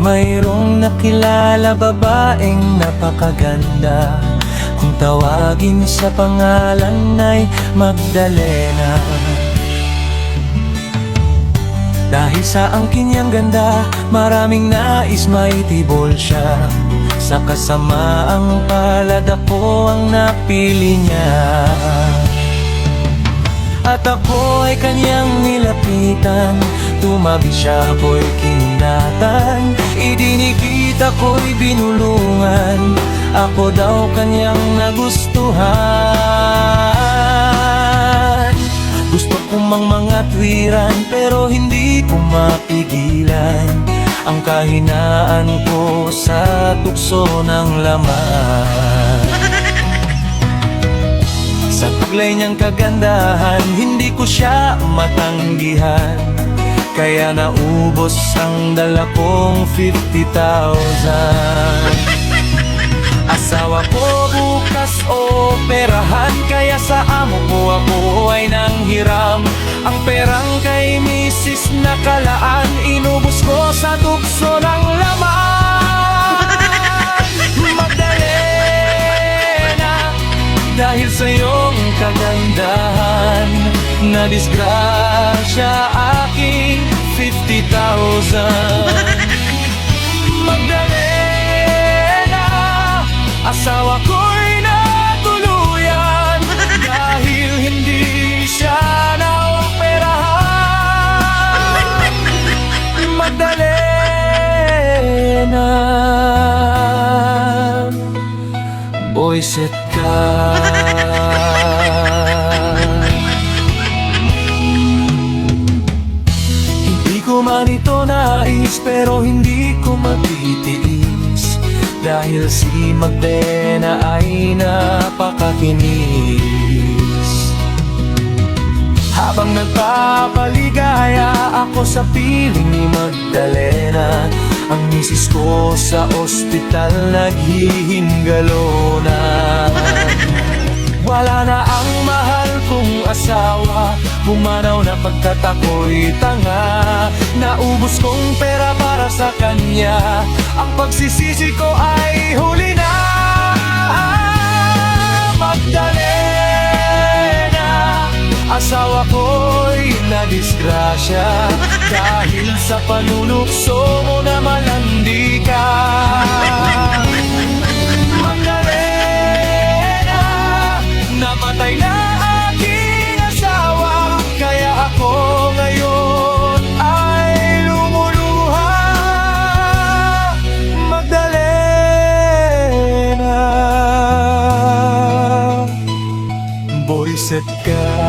mayroong nakilala babaeng napakaganda. Kung tawagin sa pangalan ay Magdalena. Dahil sa angkin niyang ganda, maraming nais maitibol siya. Sa kasamaang palad ako ang napili niya. At ako ay kanyang nilapitan, tumabi siya ako'y kinatan. Idinikit ako'y binulungan, ako daw kanyang nagustuhan. Gusto ko mang mga tuwiran pero hindi ko mapigilan ang kahinaan ko sa tukso ng laman. Sa taglay niyang kagandahan, hindi ko siya matanggihan, kaya naubos ang dala kong 50,000. Asawa ko bukas operahan, kaya sa amo ko ako ay nanghiram. Ang perang kay misis nakalaan, inubos ko sa tukso ng laman. Magdalena, dahil sa iyong kagandahan, na disgrasya aking 50,000. Magdalena, asawa ko'y natuluyan dahil hindi siya naoperahan. Magdalena, boyset ka. Hindi ko man ito nais pero hindi ko matitiis, dahil si Magdalena ay napakakinis. Habang nagpapaligaya ako sa piling ni Magdalena, ang misis ko sa ospital naghihingalo na. Wala na ang mahal kong asawa, pumanaw na pagkat ako'y tanga. Naubos kong pera para sa kanya, ang pagsisisi ko ay huli na. Magdalena, asawa ko'y nadisgrasya dahil sa panunukso mo na malandi ka. Magdalena, namatay na aking asawa, kaya ako ngayon ay lumuluha. Magdalena, boyset ka.